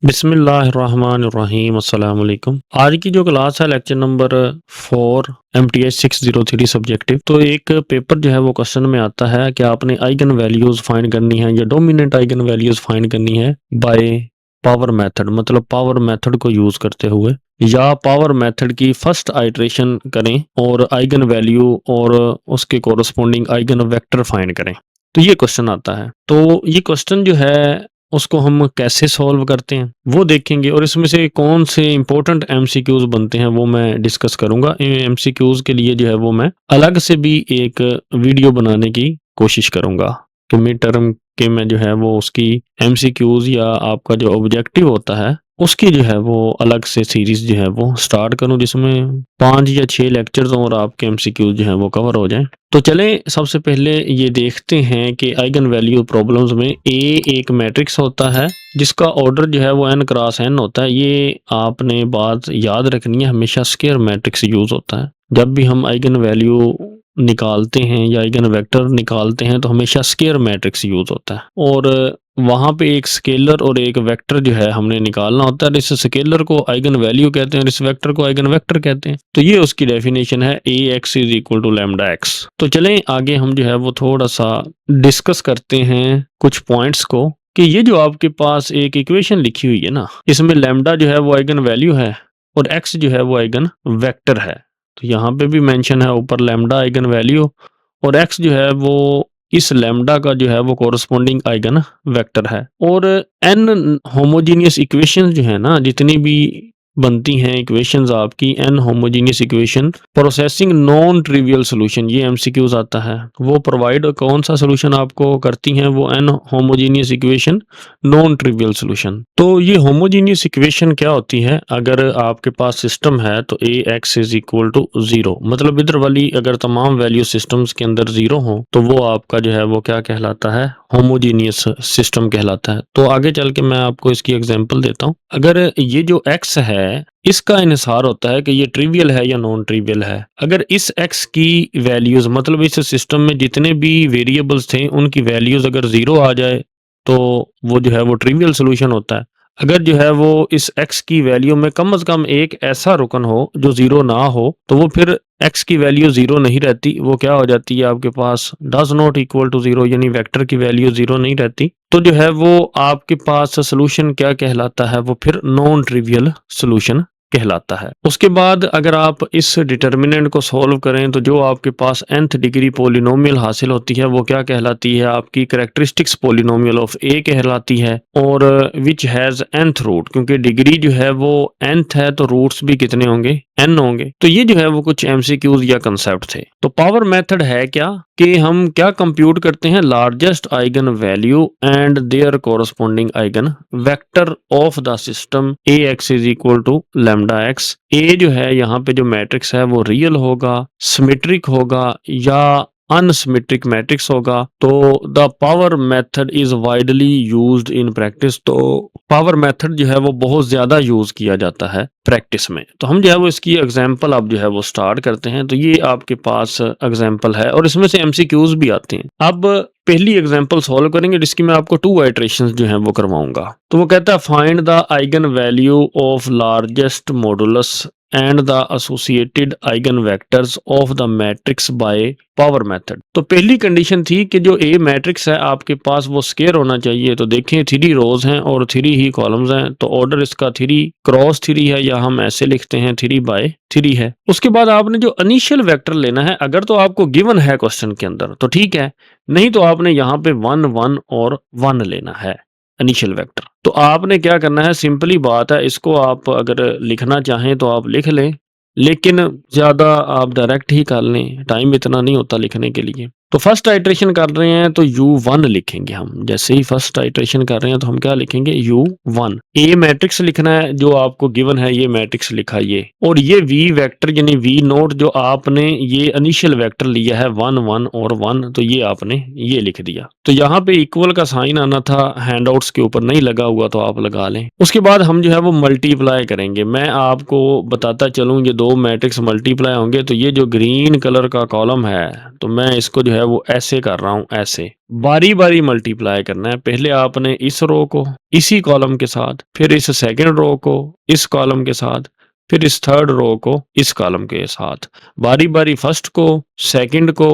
बिस्मिल्लाहिर्रहमानिर्रहीम अस्सलाम वालेकुम। आज की जो क्लास है लेक्चर नंबर 4 MTH 603 सब्जेक्टिव। तो एक पेपर जो है वो क्वेश्चन में आता है कि आपने आइगन वैल्यूज फाइंड करनी है या डोमिनेंट आइगन वैल्यूज फाइंड करनी है बाय पावर मेथड, मतलब पावर मेथड को यूज करते हुए, या पावर मेथड की फर्स्ट आइटरेशन करें और आइगन वैल्यू और उसके कोरस्पोंडिंग आइगन वेक्टर फाइंड करें। तो ये क्वेश्चन आता है। तो ये क्वेश्चन जो है उसको हम कैसे सॉल्व करते हैं वो देखेंगे, और इसमें से कौन से इंपॉर्टेंट एमसीक्यूज बनते हैं वो मैं डिस्कस करूंगा। एमसीक्यूज के लिए जो है वो मैं अलग से भी एक वीडियो बनाने की कोशिश करूंगा कि मिड टर्म के में जो है वो उसकी एमसीक्यूज या आपका जो ऑब्जेक्टिव होता है उसकी जो है वो अलग से सीरीज जो है वो स्टार्ट करूं, जिसमें 5 या 6 लेक्चर्स और आपके एमसीक्यूज जो है वो कवर हो जाएं। तो चलें सबसे पहले ये देखते हैं कि आइगन वैल्यू प्रॉब्लम्स में ए एक मैट्रिक्स होता है जिसका ऑर्डर जो है वो n क्रॉस n होता है। ये आपने बात याद रखनी है, हमेशा स्क्वायर मैट्रिक्स यूज होता है। जब भी हम आइगन वैल्यू निकालते हैं या आइगन वेक्टर निकालते हैं तो हमेशा स्क्वायर मैट्रिक्स यूज होता है, और वहां पे एक स्केलर और एक वेक्टर जो है हमने निकालना होता है। इस स्केलर को आइगन वैल्यू कहते हैं और इस वेक्टर को आइगन वेक्टर कहते हैं। तो ये उसकी डेफिनेशन है A X is equal to lambda X. तो चलें आगे हम जो है वो थोड़ा सा डिस्कस करते हैं कुछ पॉइंट्स को, कि ये जो आपके पास एक इक्वेशन लिखी हुई है ना, इसमें लैम्डा जो है वो आइगन वैल्यू है और एक्स जो है वो आइगन वेक्टर है। तो यहाँ पे भी मेंशन है ऊपर लैम्डा आइगन वैल्यू और एक्स जो है वो इस लैम्डा का जो है वो कोरस्पोंडिंग आइगन वेक्टर है। और एन होमोजीनियस इक्वेशंस जो है ना, जितनी भी बनती हैं इक्वेशंस आपकी, an homogeneous equation processing non trivial solution, ये एमसीक्यूज आता है। वो प्रोवाइड कौन सा सोल्यूशन आपको करती हैं, वो an homogeneous equation non trivial solution. तो ये होमोजीनियस इक्वेशन क्या होती है, अगर आपके पास सिस्टम है तो ए एक्स इज इक्वल टू 0, मतलब इधर वाली अगर तमाम वैल्यू सिस्टम्स के अंदर 0 हो तो वो आपका जो है वो क्या कहलाता है, होमोजीनियस सिस्टम कहलाता है। तो आगे चल के मैं आपको इसकी एग्जांपल देता हूँ। अगर ये जो x है इसका इन्हिसार होता है कि ये ट्रिवियल है या नॉन ट्रिवियल है। अगर इस x की वैल्यूज, मतलब इस सिस्टम में जितने भी वेरिएबल्स थे उनकी वैल्यूज अगर 0 आ जाए तो वो जो है वो ट्रिवियल सोल्यूशन होता है। अगर जो है वो इस x की वैल्यू में कम से कम एक ऐसा रुकन हो जो 0 ना हो तो वो फिर x की वैल्यू 0 नहीं रहती, वो क्या हो जाती है आपके पास डज नॉट इक्वल टू 0, यानी वेक्टर की वैल्यू 0 नहीं रहती। तो जो है वो आपके पास सोल्यूशन क्या कहलाता है, वो फिर नॉन ट्रिवियल सोल्यूशन कहलाता है। उसके बाद अगर आप इस डिटर्मिनेंट को सॉल्व करें तो जो आपके पास nth डिग्री पॉलिनोमियल हासिल होती है वो क्या कहलाती है, आपकी कैरेक्टरिस्टिक्स पॉलिनोमियल ऑफ a कहलाती है, और विच हैज nth रूट, क्योंकि डिग्री जो है वो nth है तो रूट्स भी कितने होंगे, n होंगे। तो ये जो है वो कुछ एमसीक्यूज या कंसेप्ट थे। तो पावर मेथड है क्या कि हम क्या कंप्यूट करते हैं, largest eigen value and their corresponding eigen vector of the system A X is equal to lambda X. A जो है यहाँ पे जो मैट्रिक्स है वो रियल होगा, सिमेट्रिक होगा या अनसिमेट्रिक मैट्रिक्स होगा। तो the power method is widely used in practice. तो पावर मेथड जो है वो बहुत ज्यादा यूज किया जाता है प्रैक्टिस में। तो हम जो है वो इसकी एग्जांपल अब जो है वो स्टार्ट करते हैं। तो ये आपके पास एग्जांपल है और इसमें से एमसीक्यूज भी आते हैं। अब पहली एग्जांपल सॉल्व करेंगे जिसकी मैं आपको 2 आइटरेशंस जो हैं वो करवाऊंगा। तो वो कहता है find the eigen value of largest modulus and the associated eigen vectors of the matrix by power method. तो पहली कंडीशन थी कि जो ए मैट्रिक्स है आपके पास वो स्क्वायर होना चाहिए। तो देखें 3 रोज हैं और 3 ही कॉलम्स हैं, तो ऑर्डर इसका 3 क्रॉस 3 है, या हम ऐसे लिखते हैं 3 बाय 3 है। उसके बाद आपने जो इनिशियल वेक्टर लेना है, अगर तो आपको गिवन है क्वेश्चन के अंदर तो ठीक है, नहीं तो आपने यहाँ पे 1 1 और 1 लेना है इनिशियल वेक्टर। तो आपने क्या करना है, सिंपली बात है, इसको आप अगर लिखना चाहें तो आप लिख लें, लेकिन ज़्यादा आप डायरेक्ट ही कर लें, टाइम इतना नहीं होता लिखने के लिए। तो फर्स्ट आइटरेशन कर रहे हैं तो u1 लिखेंगे हम। जैसे ही फर्स्ट आइटरेशन कर रहे हैं तो हम क्या लिखेंगे, u1। ए मैट्रिक्स लिखना है जो आपको गिवन है, ये मैट्रिक्स लिखा ये, और ये v वेक्टर यानी v नोट जो आपने ये इनिशियल वेक्टर लिया है 1 1 और 1, तो ये आपने ये लिख दिया। तो यहाँ पे इक्वल का साइन आना था, हैंडआउट्स के ऊपर नहीं लगा हुआ तो आप लगा लें। उसके बाद हम जो है वो मल्टीप्लाई करेंगे। मैं आपको बताता चलूँ, ये 2 मैट्रिक्स मल्टीप्लाई होंगे तो ये जो ग्रीन कलर का कॉलम है तो मैं इसको जो है है वो ऐसे कर रहा हूँ, ऐसे बारी बारी मल्टीप्लाई करना है। पहले आपने इस रो को इसी कॉलम के साथ, फिर इस सेकंड रो को इस कॉलम के साथ, फिर इस थर्ड रो को इस कॉलम के साथ, बारी बारी फर्स्ट को, सेकंड को,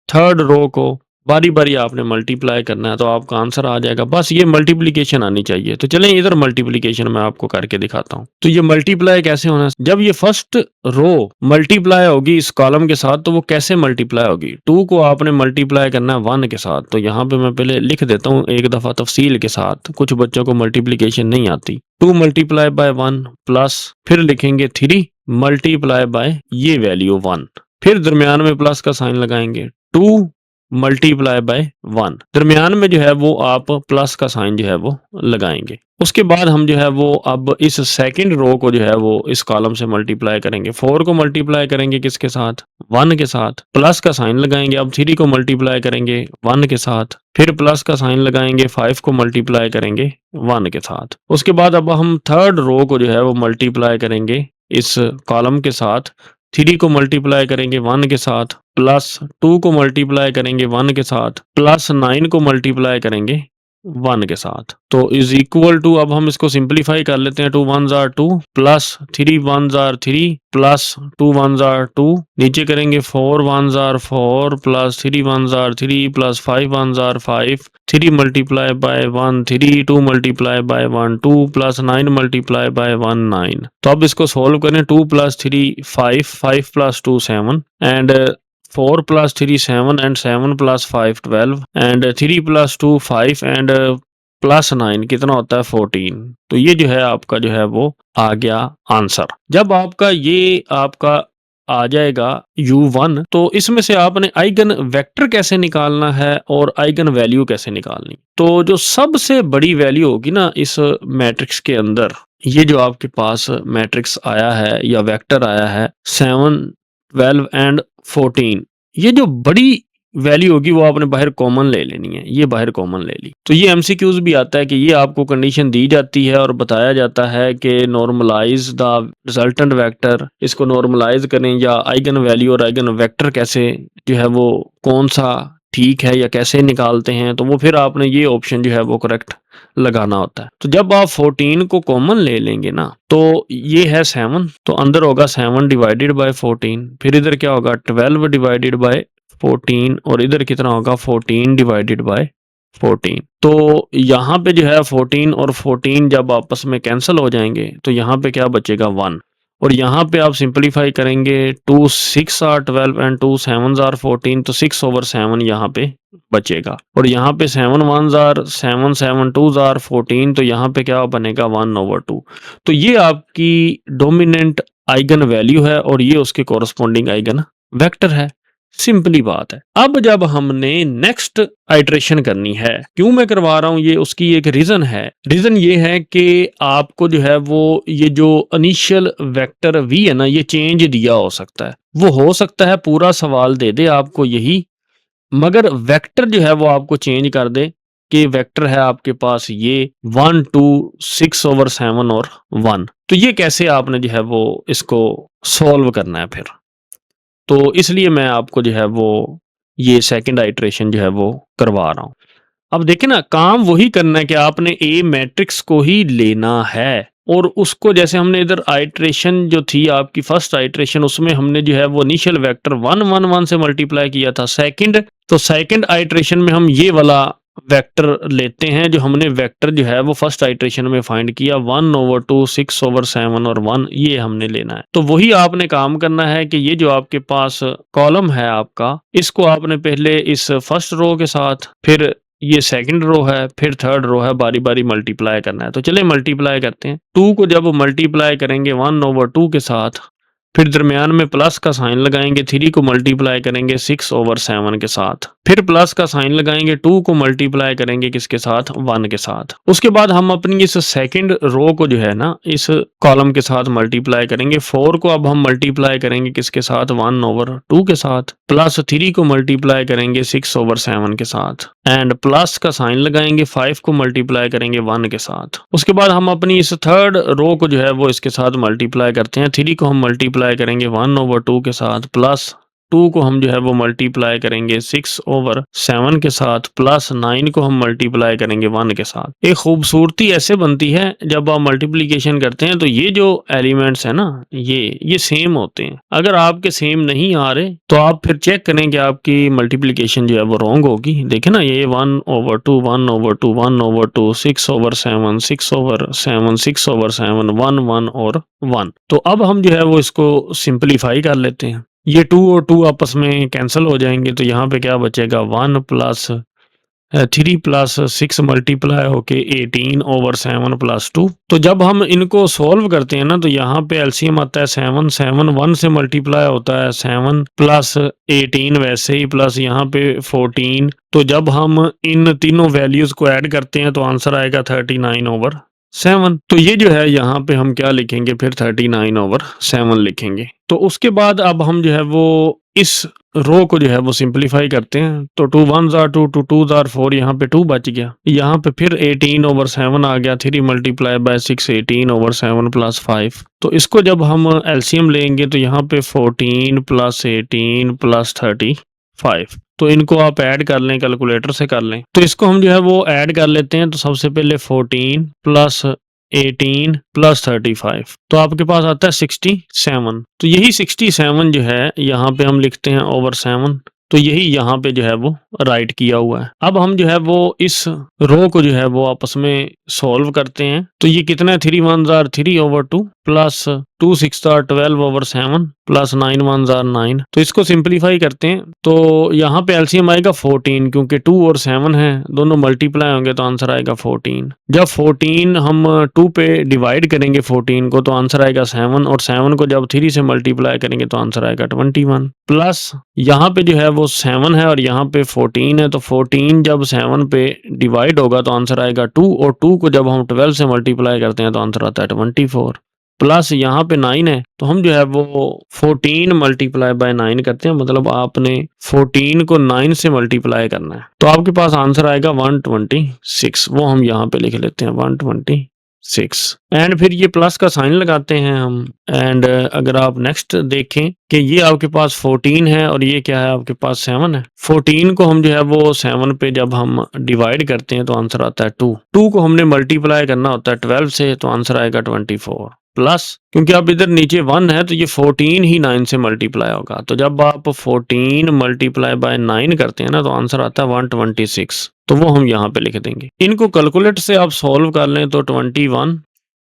थर्ड रो को बारी बारी आपने मल्टीप्लाई करना है, तो आपका आंसर आ जाएगा। बस ये मल्टीप्लिकेशन आनी चाहिए। तो चलें इधर मल्टीप्लिकेशन मैं आपको करके दिखाता हूँ। तो ये मल्टीप्लाई कैसे होना है, जब ये फर्स्ट रो मल्टीप्लाई होगी इस कॉलम के साथ, तो वो कैसे मल्टीप्लाई होगी, 2 को आपने मल्टीप्लाई करना है 1 के साथ। तो यहाँ पे मैं पहले लिख देता हूँ एक दफा तफसील के साथ, कुछ बच्चों को मल्टीप्लिकेशन नहीं आती। 2 मल्टीप्लाई बाय 1 प्लस, फिर लिखेंगे 3 मल्टीप्लाई बाय ये वैल्यू 1, फिर दरमियान में प्लस का साइन लगाएंगे, 2 मल्टीप्लाई बाय 1, दरमियान में जो है वो आप प्लस का साइन जो है वो लगाएंगे। उसके बाद हम जो है वो अब इस सेकंड रो को जो है वो इस कॉलम से मल्टीप्लाई करेंगे। 4 को मल्टीप्लाई करेंगे किसके साथ, 1 के साथ, प्लस का साइन लगाएंगे। अब 3 को मल्टीप्लाई करेंगे 1 के साथ, फिर प्लस का साइन लगाएंगे। 5 को मल्टीप्लाई करेंगे 1 के साथ। उसके बाद अब हम थर्ड रो को जो है वो मल्टीप्लाई करेंगे इस कॉलम के साथ। 3 को मल्टीप्लाई करेंगे 1 के साथ, प्लस 2 को मल्टीप्लाई करेंगे 1 के साथ, प्लस 9 को मल्टीप्लाई करेंगे 1 के साथ। तो इज इक्वल टू, अब हम इसको सिंप्लीफाई कर लेते हैं। 2 1s are 2 plus 3 1s are 3 plus 2 1s are 2, नीचे करेंगे 4 1s are 4 plus 3 1s are 3 plus 5 1s are 5, 3 multiply by 1 3, 2 multiply by 1 2 plus 9 multiply by 1 9। तो अब इसको सोल्व करें। 2 plus 3 5, 5 plus 2 7 and 4 plus 3 7 and 7 plus 5 12 and 3 plus 2 5 and plus 9 कितना होता है 14। तो ये जो है आपका जो है वो आ गया आंसर। जब आपका ये आपका आ जाएगा U1, तो इसमें से आपने आइगन वेक्टर कैसे निकालना है और आइगन वैल्यू कैसे निकालनी। तो जो सबसे बड़ी वैल्यू होगी ना इस मैट्रिक्स के अंदर, ये जो आपके पास मैट्रिक्स आया है या वेक्टर आया है 7 12 एंड 14, ये जो बड़ी वैल्यू होगी वो आपने बाहर कॉमन ले लेनी है। ये बाहर कॉमन ले ली। तो ये एमसीक्यूज भी आता है कि ये आपको कंडीशन दी जाती है और बताया जाता है कि नॉर्मलाइज द रिजल्टेंट वेक्टर, इसको नॉर्मलाइज करें या आइगन वैल्यू और आइगन वेक्टर कैसे जो है वो कौन सा ठीक है या कैसे निकालते हैं। तो वो फिर आपने ये ऑप्शन जो है वो करेक्ट लगाना होता है। तो जब आप 14 को कॉमन ले लेंगे ना, तो ये है 7, तो अंदर होगा 7 डिवाइडेड बाय 14, फिर इधर क्या होगा 12 डिवाइडेड बाय 14 और इधर कितना होगा 14 डिवाइडेड बाय 14। तो यहाँ पे जो है 14 और 14 जब आपस में कैंसिल हो जाएंगे तो यहाँ पे क्या बचेगा 1, और यहाँ पे आप सिंपलीफाई करेंगे 2 6 are 12 एंड 2 7s are 14, तो 6/7 यहाँ पे बचेगा। और यहाँ पे 7 1s are 7 7 2s are 14, तो यहाँ पे क्या बनेगा 1/2। तो ये आपकी डोमिनेंट आइगन वैल्यू है और ये उसके कोरस्पॉन्डिंग आइगन वेक्टर है। सिंपली बात है। अब जब हमने नेक्स्ट आइट्रेशन करनी है, क्यों मैं करवा रहा हूं ये, उसकी एक रीजन है। रीजन ये है कि आपको जो है वो ये जो इनिशियल वेक्टर v है ना, ये चेंज दिया हो सकता है। वो हो सकता है पूरा सवाल दे दे आपको यही, मगर वेक्टर जो है वो आपको चेंज कर दे कि वेक्टर है आपके पास ये 1 2 6/7 और 1। तो ये कैसे आपने जो है वो इसको सॉल्व करना है फिर। तो इसलिए मैं आपको जो है वो ये सेकंड आइट्रेशन जो है वो करवा रहा हूँ। अब देखिए ना, काम वही करना है कि आपने ए मैट्रिक्स को ही लेना है और उसको, जैसे हमने इधर आइट्रेशन जो थी आपकी फर्स्ट आइट्रेशन, उसमें हमने जो है वो इनिशियल वेक्टर 1 1 1 से मल्टीप्लाई किया था। सेकंड आइट्रेशन में हम ये वाला वेक्टर लेते हैं जो हमने वेक्टर जो है वो फर्स्ट आइट्रेशन में फाइंड किया 1/2 6/7 और 1, ये हमने लेना है। तो वही आपने काम करना है कि ये जो आपके पास कॉलम है आपका, इसको आपने पहले इस फर्स्ट रो के साथ, फिर ये सेकंड रो है, फिर थर्ड रो है, बारी बारी मल्टीप्लाई करना है। तो चलिए मल्टीप्लाई करते हैं। 2 को जब मल्टीप्लाई करेंगे 1/2 के साथ, फिर दरमियान में प्लस का साइन लगाएंगे। 3 को मल्टीप्लाई करेंगे 6/7 के साथ, फिर प्लस का साइन लगाएंगे। 2 को मल्टीप्लाई करेंगे किसके साथ, 1 के साथ। उसके बाद हम अपनी इस सेकंड रो को जो है ना इस कॉलम के साथ मल्टीप्लाई करेंगे। 4 को अब हम मल्टीप्लाई करेंगे किसके साथ, 1/2 के साथ, प्लस 3 को मल्टीप्लाई करेंगे 6/7 के साथ एंड प्लस का साइन लगाएंगे। 5 को मल्टीप्लाई करेंगे 1 के साथ। उसके बाद हम अपनी इस थर्ड रो को जो है वो इसके साथ मल्टीप्लाई करते हैं। 3 को हम मल्टीप्लाई करेंगे 1/2 के साथ, प्लस 2 को हम जो है वो मल्टीप्लाई करेंगे 6/7 के साथ, प्लस 9 को हम मल्टीप्लाई करेंगे 1 के साथ। एक खूबसूरती ऐसे बनती है जब आप मल्टीप्लिकेशन करते हैं तो ये जो एलिमेंट्स है ना, ये सेम होते हैं। अगर आपके सेम नहीं आ रहे तो आप फिर चेक करें कि आपकी मल्टीप्लिकेशन जो है वो रॉन्ग होगी। देखें ना, ये 1/2 1/2 1/2 6/7 6/7 6/7 1 1 और 1। तो अब हम जो है वो इसको सिंपलीफाई कर लेते हैं। ये 2 और 2 आपस में कैंसिल हो जाएंगे, तो यहाँ पे क्या बचेगा 1 प्लस 3 प्लस 6 मल्टीप्लाई होके 18/7 प्लस 2। तो जब हम इनको सॉल्व करते हैं ना तो यहाँ पे एलसीएम आता है 7 7 1 से मल्टीप्लाई होता है 7 प्लस 18 वैसे ही, प्लस यहाँ पे 14। तो जब हम इन तीनों वैल्यूज को ऐड करते हैं तो आंसर आएगा 39/7। तो ये जो है यहाँ पे हम क्या लिखेंगे फिर 39/7 लिखेंगे। तो उसके बाद अब हम जो है वो इस रो को जो है वो सिंपलीफाई करते हैं। तो 2 1s are 2 2 2s are 4, यहाँ पे 2 बच गया। यहाँ पे फिर 18/7 आ गया, 3 मल्टीप्लाई बाय 6 18/7 प्लस 5। तो इसको जब हम एलसीएम लेंगे तो यहाँ पे 14 प्लस 18 प्लस 35। तो इनको आप ऐड कर लें, कैलकुलेटर से कर लें। तो इसको हम जो है वो ऐड कर लेते हैं। तो सबसे पहले 14 प्लस 18 प्लस 35, तो आपके पास आता है 67। तो यही 67 जो है यहाँ पे हम लिखते हैं ओवर 7। तो यही यहाँ पे जो है वो राइट किया हुआ है। अब हम जो है वो इस रो को जो है वो आपस में सॉल्व करते हैं। तो ये कितना है 3 1s are 3/2 plus 2 6 are 12/7 plus 9 1s are 9। तो इसको सिंपलीफाई करते हैं। तो यहाँ पे एलसीएम आएगा 14, क्योंकि 2 और 7 है, दोनों मल्टीप्लाई होंगे तो आंसर आएगा 14। जब 14 हम 2 पे डिवाइड करेंगे 14 को तो आंसर आएगा 7, और 7 को जब 3 से मल्टीप्लाई करेंगे तो आंसर आएगा 21। प्लस यहाँ पे जो है वो 7 है और यहाँ पे 14 है, तो 14 जब 7 पे डिवाइड होगा तो आंसर आएगा 2, और 2 को जब हम 12 से मल्टीप्लाई करते हैं तो आंसर आता है 24। प्लस यहाँ पे 9 है, तो हम जो है वो 14 मल्टीप्लाई बाय 9 करते हैं, मतलब आपने 14 को 9 से मल्टीप्लाई करना है। तो आपके पास आंसर आएगा 126। वो हम यहाँ पे लिख लेते हैं 126। एंड फिर ये प्लस का साइन लगाते हैं हम। एंड अगर आप नेक्स्ट देखें कि ये आपके पास 14 है और ये क्या है आपके पास 7 है। 14 को हम जो है वो 7 पे जब हम डिवाइड करते हैं तो आंसर आता है 2। 2 को हमने मल्टीप्लाई करना होता है 12 से, तो आंसर आएगा 24। प्लस क्योंकि अब इधर नीचे 1 है तो ये 14 ही 9 से मल्टीप्लाई होगा। तो जब आप 14 मल्टीप्लाई बाय 9 करते हैं ना तो आंसर आता है 126। तो वो हम यहाँ पे लिख देंगे। इनको कैलकुलेटर से आप सॉल्व कर लें तो 21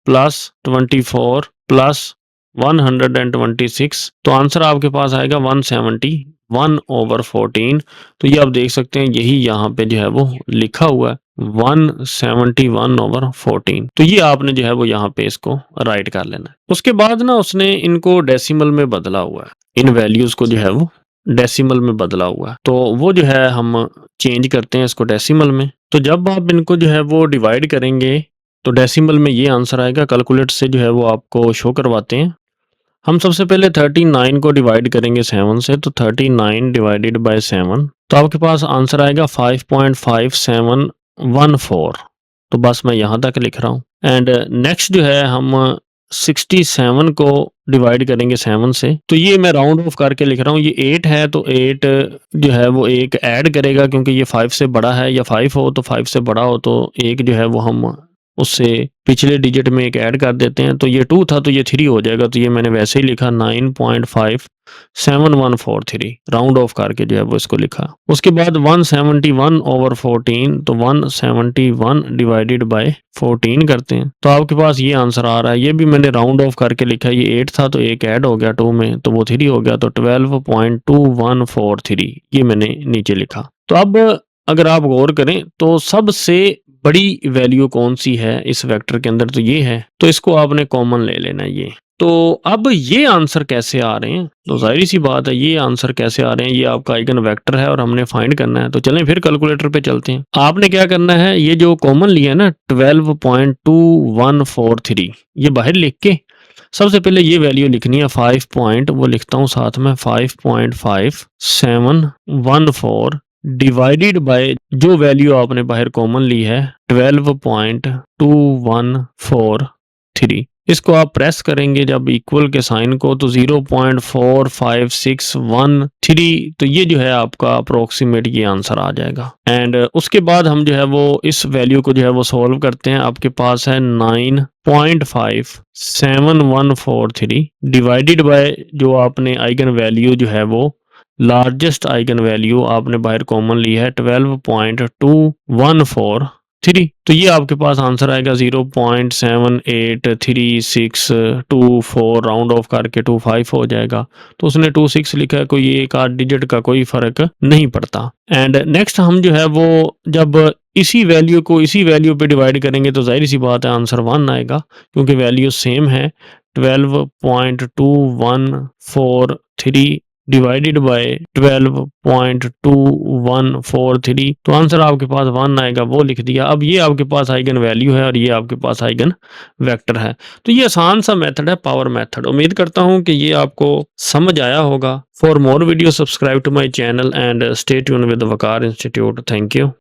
प्लस 24 प्लस 126, तो आंसर आपके पास आएगा 171/14। तो ये आप देख सकते हैं, यही यहाँ पे जो है वो लिखा हुआ है 171/14। तो ये आपने जो है वो यहाँ पे इसको राइट कर लेना है। उसके बाद ना उसने इनको डेसिमल में बदला हुआ है, इन वैल्यूज को जो है वो डेसिमल में बदला हुआ है। तो वो जो है हम चेंज करते हैं इसको डेसिमल में। तो जब आप इनको जो है वो डिवाइड करेंगे तो डेसिमल में ये आंसर आएगा। कैलकुलेटर से जो है वो आपको शो करवाते हैं। हम सबसे पहले 39 को डिवाइड करेंगे 7 से, तो 39 डिवाइडेड बाय 7, तो आपके पास आंसर आएगा 5.5714। तो बस मैं यहाँ तक लिख रहा हूँ। एंड नेक्स्ट जो है हम 67 को डिवाइड करेंगे 7 से, तो ये मैं राउंड ऑफ करके लिख रहा हूँ। ये 8 है तो 8 जो है वो एक ऐड करेगा, क्योंकि ये 5 से बड़ा है, या 5 हो तो 5 से बड़ा हो तो एक जो है वो हम उससे पिछले डिजिट में एक ऐड कर देते हैं। तो ये 2 था तो ये 3 हो जाएगा, तो ये मैंने वैसे ही लिखा 9.57143, राउंड ऑफ करके जो है वो इसको लिखा। उसके बाद 171/14, तो 171 डिवाइडेड बाय 14 करते हैं, तो आपके पास ये आंसर आ रहा है। ये भी मैंने राउंड ऑफ करके लिखा। ये 8 था तो एक ऐड हो गया 2 में, तो वो 3 हो गया, तो 12.2143 ये मैंने नीचे लिखा। तो अब अगर आप गौर करें तो सबसे बड़ी वैल्यू कौन सी है इस वेक्टर के अंदर, तो ये है। तो इसको आपने कॉमन ले लेना है ये। तो अब ये आंसर कैसे आ रहे हैं, तो जाहिर सी बात है ये आंसर कैसे आ रहे हैं, ये आपका आइगन वेक्टर है और हमने फाइंड करना है। तो चलें फिर कैलकुलेटर पे चलते हैं। आपने क्या करना है, ये जो कॉमन लिया है ना 12.2143, ये बाहर लिख के सबसे पहले ये वैल्यू लिखनी है 5 पॉइंट, वो लिखता हूँ साथ में 5.5714 डिवाइडेड बाय जो वैल्यू आपने बाहर कॉमन ली है 12.2143। इसको आप प्रेस करेंगे जब इक्वल के साइन को तो 0.45613, तो ये जो है आपका अप्रोक्सीमेट ये आंसर आ जाएगा। एंड उसके बाद हम जो है वो इस वैल्यू को जो है वो सॉल्व करते हैं। आपके पास है 9.57143 डिवाइडेड बाय जो आपने आइगन वैल्यू जो है वो लार्जेस्ट आइगन वैल्यू आपने बाहर कॉमन ली है 12.2143, तो ये आपके पास आंसर आएगा 0.783624, राउंड ऑफ करके 25 हो जाएगा। तो उसने 26 लिखा है, कोई एक आध डिजिट का कोई फर्क नहीं पड़ता। एंड नेक्स्ट हम जो है वो जब इसी वैल्यू को इसी वैल्यू पे डिवाइड करेंगे तो जाहिर सी बात है आंसर 1 आएगा, क्योंकि वैल्यू सेम है। 12.2143 डिवाइडेड बाय 12.2143, तो आंसर आपके पास 1 आएगा, वो लिख दिया। अब ये आपके पास आइगन वैल्यू है और ये आपके पास आइगन वेक्टर है। तो ये आसान सा मेथड है, पावर मेथड। उम्मीद करता हूँ कि ये आपको समझ आया होगा। For more video subscribe to my channel and stay tune with Waqar institute. Thank you.